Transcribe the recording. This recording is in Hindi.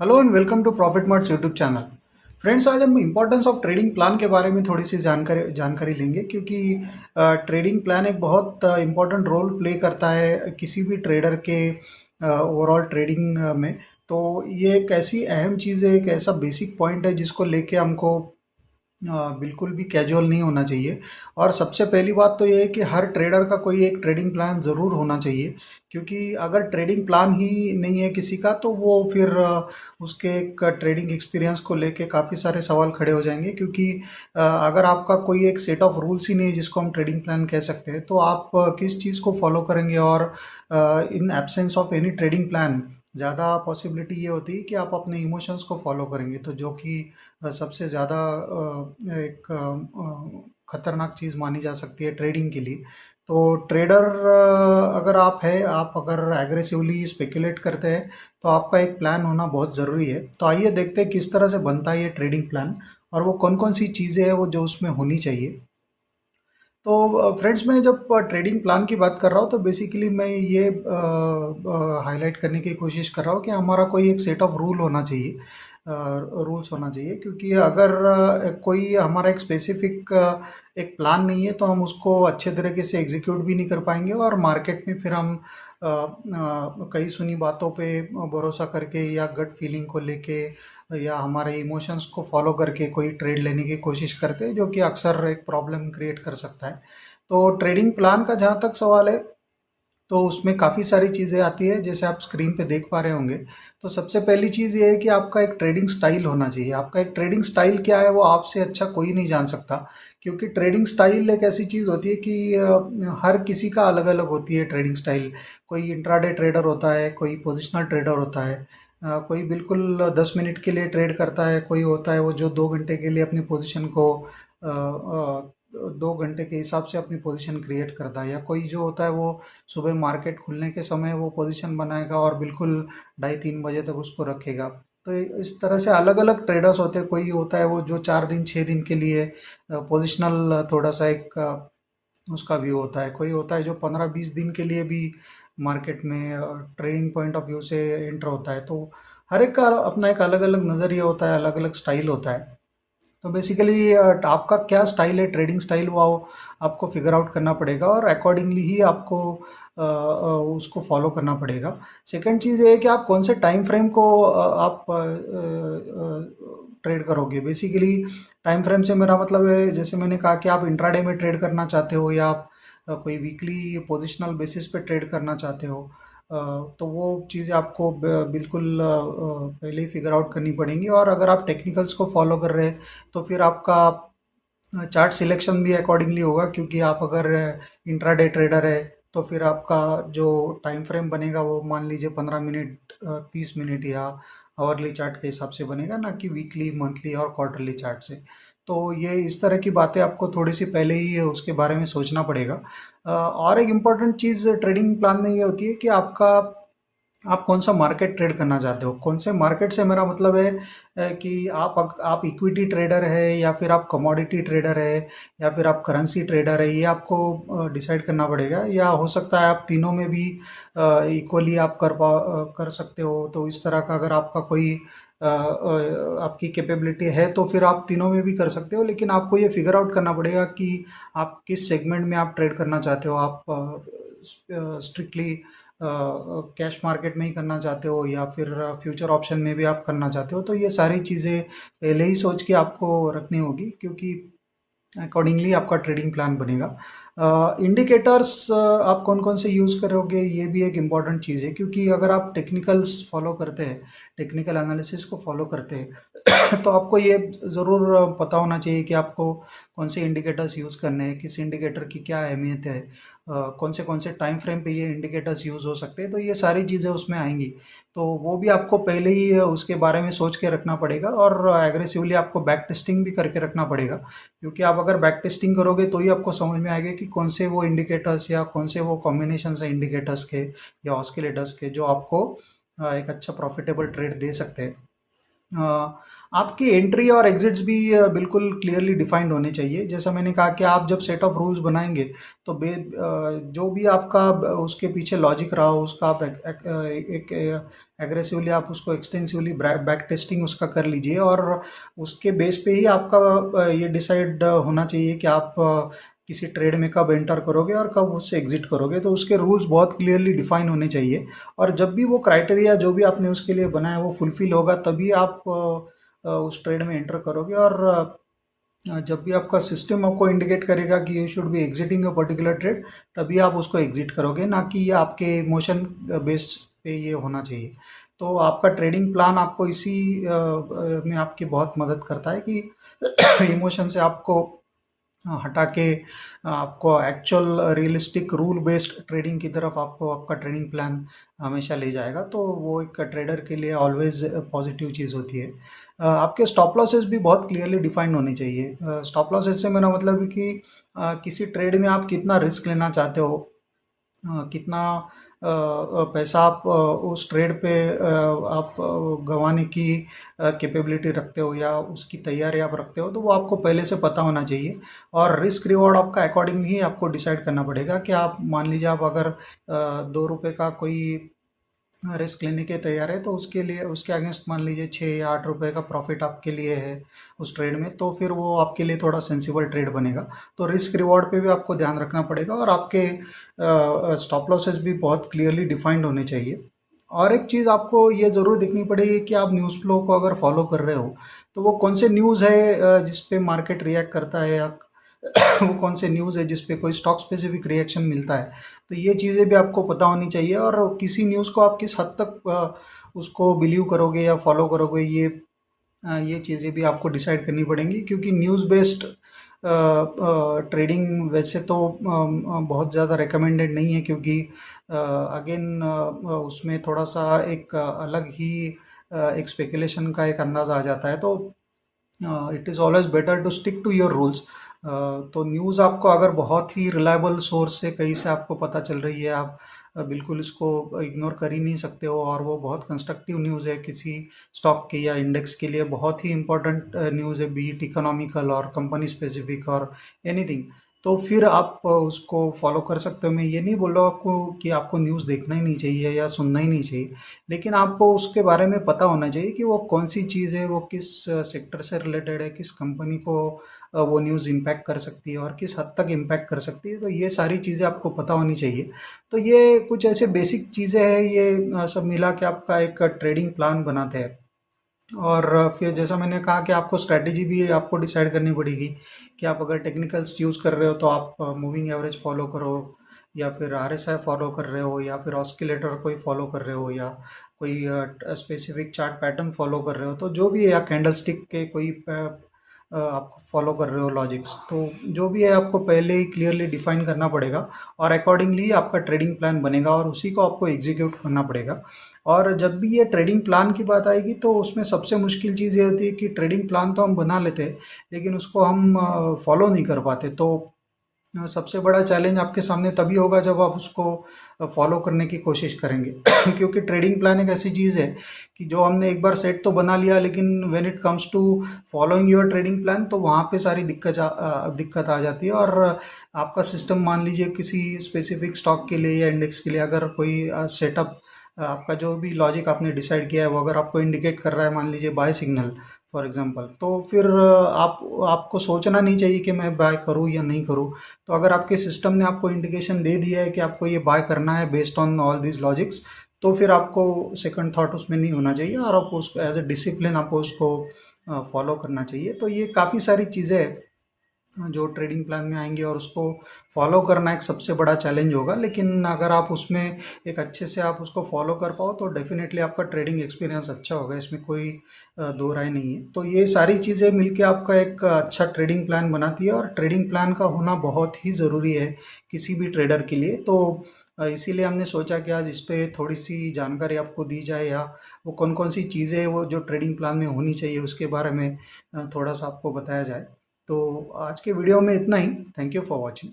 Hello and welcome to Profit Mart's YouTube channel. Friends, आज हम इंपॉर्टेंस ऑफ ट्रेडिंग प्लान के बारे में थोड़ी सी जानकारी लेंगे, क्योंकि ट्रेडिंग प्लान एक बहुत इंपॉर्टेंट रोल प्ले करता है किसी भी ट्रेडर के ओवरऑल ट्रेडिंग में। तो ये एक ऐसी अहम चीज़ है, एक ऐसा बेसिक पॉइंट है जिसको लेके हमको बिल्कुल भी कैजुअल नहीं होना चाहिए। और सबसे पहली बात तो ये है कि हर ट्रेडर का कोई एक ट्रेडिंग प्लान ज़रूर होना चाहिए, क्योंकि अगर ट्रेडिंग प्लान ही नहीं है किसी का तो वो फिर उसके एक ट्रेडिंग एक्सपीरियंस को लेके काफ़ी सारे सवाल खड़े हो जाएंगे। क्योंकि अगर आपका कोई एक सेट ऑफ रूल्स ही नहीं है जिसको हम ट्रेडिंग प्लान कह सकते हैं, तो आप किस चीज़ को फॉलो करेंगे। और in absence of any trading plan ज़्यादा पॉसिबिलिटी ये होती है कि आप अपने इमोशंस को फॉलो करेंगे, तो जो कि सबसे ज़्यादा एक खतरनाक चीज़ मानी जा सकती है ट्रेडिंग के लिए। तो ट्रेडर अगर आप है, आप अगर एग्रेसिवली स्पेकुलेट करते हैं, तो आपका एक प्लान होना बहुत ज़रूरी है। तो आइए देखते हैं किस तरह से बनता है ये ट्रेडिंग प्लान, और वो कौन कौन सी चीज़ें हैं वो जो उसमें होनी चाहिए। तो फ्रेंड्स, मैं जब ट्रेडिंग प्लान की बात कर रहा हूँ तो बेसिकली मैं ये हाईलाइट करने की कोशिश कर रहा हूँ कि हमारा कोई एक सेट ऑफ रूल होना चाहिए, रूल्स होना चाहिए। क्योंकि अगर कोई हमारा एक स्पेसिफिक एक प्लान नहीं है तो हम उसको अच्छे तरीके से एग्जीक्यूट भी नहीं कर पाएंगे, और मार्केट में फिर हम कई सुनी बातों पे भरोसा करके या गट फीलिंग को लेके या हमारे इमोशंस को फॉलो करके कोई ट्रेड लेने की कोशिश करते हैं, जो कि अक्सर एक प्रॉब्लम क्रिएट कर सकता है। तो ट्रेडिंग प्लान का जहाँ तक सवाल है, तो उसमें काफ़ी सारी चीज़ें आती है, जैसे आप स्क्रीन पे देख पा रहे होंगे। तो सबसे पहली चीज़ ये है कि आपका एक ट्रेडिंग स्टाइल होना चाहिए। आपका एक ट्रेडिंग स्टाइल क्या है वो आपसे अच्छा कोई नहीं जान सकता, क्योंकि ट्रेडिंग स्टाइल एक ऐसी चीज़ होती है कि हर किसी का अलग अलग होती है ट्रेडिंग स्टाइल। कोई इंट्राडे ट्रेडर होता है, कोई पोजिशनल ट्रेडर होता है, कोई बिल्कुल 10 मिनट के लिए ट्रेड करता है, कोई होता है वो जो 2 घंटे के लिए अपनी पोजिशन को 2 घंटे के हिसाब से अपनी पोजीशन क्रिएट करता है। या कोई जो होता है वो सुबह मार्केट खुलने के समय वो पोजीशन बनाएगा और बिल्कुल 2:30-3 बजे तक उसको रखेगा। तो इस तरह से अलग अलग ट्रेडर्स होते हैं। कोई होता है वो जो 4 दिन 6 दिन के लिए पोजिशनल थोड़ा सा एक उसका व्यू होता है। कोई होता है जो 15-20 दिन के लिए भी मार्केट में ट्रेडिंग पॉइंट ऑफ व्यू से एंटर होता है। तो हर एक का अपना एक अलग अलग नज़रिया होता है, अलग अलग स्टाइल होता है। तो बेसिकली आपका क्या स्टाइल है, ट्रेडिंग स्टाइल, वो आपको फिगर आउट करना पड़ेगा और अकॉर्डिंगली ही आपको उसको फॉलो करना पड़ेगा। सेकंड चीज़ ये है कि आप कौन से टाइम फ्रेम को आप ट्रेड करोगे। बेसिकली टाइम फ्रेम से मेरा मतलब है, जैसे मैंने कहा कि आप इंट्राडे में ट्रेड करना चाहते हो, या आप कोई वीकली पोजिशनल बेसिस पे ट्रेड करना चाहते हो। अ, तो वो चीज़ें आपको बिल्कुल पहले ही फिगर आउट करनी पड़ेंगी। और अगर आप टेक्निकल्स को फॉलो कर रहे हैं तो फिर आपका चार्ट सिलेक्शन भी अकॉर्डिंगली होगा, क्योंकि आप अगर इंट्राडे ट्रेडर है तो फिर आपका जो टाइम फ्रेम बनेगा वो मान लीजिए 15 मिनट, 30 मिनट या आवरली चार्ट के हिसाब से बनेगा, ना कि वीकली, मंथली और क्वार्टरली चार्ट से। तो ये इस तरह की बातें आपको थोड़ी सी पहले ही उसके बारे में सोचना पड़ेगा। और एक इम्पॉर्टेंट चीज़ ट्रेडिंग प्लान में ये होती है कि आप कौन सा मार्केट ट्रेड करना चाहते हो। कौन से मार्केट से मेरा मतलब है कि आप इक्विटी ट्रेडर है, या फिर आप कमोडिटी ट्रेडर है, या फिर आप करेंसी ट्रेडर है, ये आपको डिसाइड करना पड़ेगा। या हो सकता है आप तीनों में भी इक्वली आप कर सकते हो। तो इस तरह का अगर आपका कोई आपकी कैपेबिलिटी है तो फिर आप तीनों में भी कर सकते हो, लेकिन आपको ये फिगर आउट करना पड़ेगा कि आप किस सेगमेंट में आप ट्रेड करना चाहते हो। आप स्ट्रिक्टली कैश मार्केट में ही करना चाहते हो, या फिर फ्यूचर ऑप्शन में भी आप करना चाहते हो। तो ये सारी चीज़ें पहले ही सोच के आपको रखनी होगी, क्योंकि अकॉर्डिंगली आपका ट्रेडिंग प्लान बनेगा। इंडिकेटर्स आप कौन कौन से यूज़ करोगे, ये भी एक इम्पॉर्टेंट चीज़ है। क्योंकि अगर आप टेक्निकल्स फॉलो करते हैं, टेक्निकल एनालिसिस को फॉलो करते हैं तो आपको ये ज़रूर पता होना चाहिए कि आपको कौन से इंडिकेटर्स यूज़ करने हैं, किस इंडिकेटर की क्या अहमियत है, कौन से टाइम फ्रेम पे ये इंडिकेटर्स यूज़ हो सकते हैं। तो ये सारी चीज़ें उसमें आएंगी। तो वो भी आपको पहले ही उसके बारे में सोच के रखना पड़ेगा, और एग्रेसिवली आपको बैक टेस्टिंग भी करके रखना पड़ेगा। क्योंकि आप अगर बैक टेस्टिंग करोगे तो ही आपको समझ में आएगा कि कौन से वो इंडिकेटर्स या कौन से वो कॉम्बिनेशन है इंडिकेटर्स के या ऑस्किलेटर्स के, जो आपको एक अच्छा प्रॉफिटेबल ट्रेड दे सकते हैं। अ, आपकी एंट्री और एग्जिट्स भी बिल्कुल क्लियरली डिफाइंड होने चाहिए। जैसा मैंने कहा कि आप जब सेट ऑफ रूल्स बनाएंगे तो जो भी आपका उसके पीछे लॉजिक रहा हो उसका आप एक एग्रेसिवली आप उसको एक्सटेंसिवली बैक टेस्टिंग उसका कर लीजिए, और उसके बेस पे ही आपका ये डिसाइड होना चाहिए कि आप किसी ट्रेड में कब एंटर करोगे और कब उससे एग्जिट करोगे। तो उसके रूल्स बहुत क्लियरली डिफाइन होने चाहिए, और जब भी वो क्राइटेरिया जो भी आपने उसके लिए बनाया वो फुलफिल होगा तभी आप उस ट्रेड में एंटर करोगे। और जब भी आपका सिस्टम आपको इंडिकेट करेगा कि you should be exiting a particular trade, तभी आप उसको एग्जिट करोगे, ना कि ये आपके इमोशन बेस पे ये होना चाहिए। तो आपका ट्रेडिंग प्लान आपको इसी में आपकी बहुत मदद करता है कि इमोशन से आपको हटा के आपको actual realistic rule based trading की तरफ आपको आपका ट्रेडिंग प्लान हमेशा ले जाएगा। तो वो एक ट्रेडर के लिए ऑलवेज पॉजिटिव चीज़ होती है। आपके स्टॉप लॉसेस भी बहुत क्लियरली डिफाइंड होने चाहिए। स्टॉप लॉसेस से मेरा मतलब है कि किसी ट्रेड में आप कितना रिस्क लेना चाहते हो, कितना पैसा आप उस ट्रेड पे आप गंवाने की कैपेबिलिटी रखते हो या उसकी तैयारी आप रखते हो, तो वो आपको पहले से पता होना चाहिए। और रिस्क रिवॉर्ड आपका अकॉर्डिंग ही आपको डिसाइड करना पड़ेगा कि आप मान लीजिए आप अगर 2 रुपये का कोई रिस्क लेने के तैयार है, तो उसके लिए उसके अगेंस्ट मान लीजिए 6 या 8 रुपए का प्रॉफिट आपके लिए है उस ट्रेड में, तो फिर वो आपके लिए थोड़ा सेंसिबल ट्रेड बनेगा। तो रिस्क रिवॉर्ड पे भी आपको ध्यान रखना पड़ेगा, और आपके स्टॉप लॉसेस भी बहुत क्लियरली डिफाइंड होने चाहिए। और एक चीज़ आपको ये ज़रूर देखनी पड़ेगी कि आप न्यूज़ फ्लो को अगर फॉलो कर रहे हो तो वो कौन से न्यूज़ है जिस पे मार्केट रिएक्ट करता है, या वो कौन से न्यूज़ है जिस पे कोई स्टॉक स्पेसिफिक रिएक्शन मिलता है। तो ये चीज़ें भी आपको पता होनी चाहिए, और किसी न्यूज़ को आप किस हद तक उसको बिलीव करोगे या फॉलो करोगे, ये चीज़ें भी आपको डिसाइड करनी पड़ेंगी। क्योंकि न्यूज़ बेस्ड ट्रेडिंग वैसे तो बहुत ज़्यादा रिकमेंडेड नहीं है, क्योंकि अगेन उसमें थोड़ा सा एक अलग ही एक स्पेकुलेशन का एक अंदाज़ा आ जाता है। तो it is always better to stick to your rules. तो न्यूज़ आपको अगर बहुत ही रिलायबल सोर्स से कहीं से आपको पता चल रही है, आप बिल्कुल इसको इग्नोर कर ही नहीं सकते हो, और वो बहुत कंस्ट्रक्टिव न्यूज़ है किसी स्टॉक के या इंडेक्स के लिए, बहुत ही इंपॉर्टेंट न्यूज़ है, बी इट इकोनॉमिकल और कंपनी स्पेसिफिक और एनीथिंग, तो फिर आप उसको फॉलो कर सकते हो। मैं ये नहीं बोल रहा हूँ आपको कि आपको न्यूज़ देखना ही नहीं चाहिए या सुनना ही नहीं चाहिए, लेकिन आपको उसके बारे में पता होना चाहिए कि वो कौन सी चीज़ है, वो किस सेक्टर से रिलेटेड है, किस कंपनी को वो न्यूज़ इम्पैक्ट कर सकती है और किस हद तक इम्पैक्ट कर सकती है। तो ये सारी चीज़ें आपको पता होनी चाहिए। तो ये कुछ ऐसे बेसिक चीज़ें हैं, ये सब मिला के आपका एक ट्रेडिंग प्लान बनाते हैं। और फिर जैसा मैंने कहा कि आपको स्ट्रैटेजी भी आपको डिसाइड करनी पड़ेगी कि आप अगर टेक्निकल्स यूज़ कर रहे हो तो आप मूविंग एवरेज फॉलो करो, या फिर आरएसआई फॉलो कर रहे हो, या फिर ऑस्किलेटर कोई फॉलो कर रहे हो, या कोई स्पेसिफिक चार्ट पैटर्न फॉलो कर रहे हो, तो जो भी है, या कैंडल स्टिक के कोई आप फॉलो कर रहे हो लॉजिक्स, तो जो भी है आपको पहले ही क्लियरली डिफाइन करना पड़ेगा, और अकॉर्डिंगली आपका ट्रेडिंग प्लान बनेगा और उसी को आपको एग्जीक्यूट करना पड़ेगा। और जब भी ये ट्रेडिंग प्लान की बात आएगी तो उसमें सबसे मुश्किल चीज़ ये होती है कि ट्रेडिंग प्लान तो हम बना लेते हैं, लेकिन उसको हम फॉलो नहीं कर पाते। तो सबसे बड़ा चैलेंज आपके सामने तभी होगा जब आप उसको फॉलो करने की कोशिश करेंगे। क्योंकि ट्रेडिंग प्लान एक ऐसी चीज़ है कि जो हमने एक बार सेट तो बना लिया, लेकिन when it comes to following your trading plan, तो वहाँ पे सारी दिक्कत आ जाती है। और आपका सिस्टम मान लीजिए किसी स्पेसिफिक स्टॉक के लिए या इंडेक्स के लिए अगर कोई सेटअप, आपका जो भी लॉजिक आपने डिसाइड किया है वो अगर आपको इंडिकेट कर रहा है, मान लीजिए बाय सिग्नल फॉर एग्जांपल, तो फिर आपको सोचना नहीं चाहिए कि मैं बाय करूं या नहीं करूं। तो अगर आपके सिस्टम ने आपको इंडिकेशन दे दिया है कि आपको ये बाय करना है based on all these logics, तो फिर आपको सेकंड थॉट उसमें नहीं होना चाहिए, और आपको उसको एज ए डिसिप्लिन आपको उसको फॉलो करना चाहिए। तो ये काफ़ी सारी चीज़ें हैं जो ट्रेडिंग प्लान में आएंगे, और उसको फॉलो करना एक सबसे बड़ा चैलेंज होगा। लेकिन अगर आप उसमें एक अच्छे से आप उसको फॉलो कर पाओ तो डेफिनेटली आपका ट्रेडिंग एक्सपीरियंस अच्छा होगा, इसमें कोई दो राय नहीं है। तो ये सारी चीज़ें मिलके आपका एक अच्छा ट्रेडिंग प्लान बनाती है, और ट्रेडिंग प्लान का होना बहुत ही ज़रूरी है किसी भी ट्रेडर के लिए। तो इसीलिए हमने सोचा कि आज इस पे थोड़ी सी जानकारी आपको दी जाए, या वो कौन कौन सी चीज़ें वो जो ट्रेडिंग प्लान में होनी चाहिए उसके बारे में थोड़ा सा आपको बताया जाए। तो आज के वीडियो में इतना ही। Thank you for watching.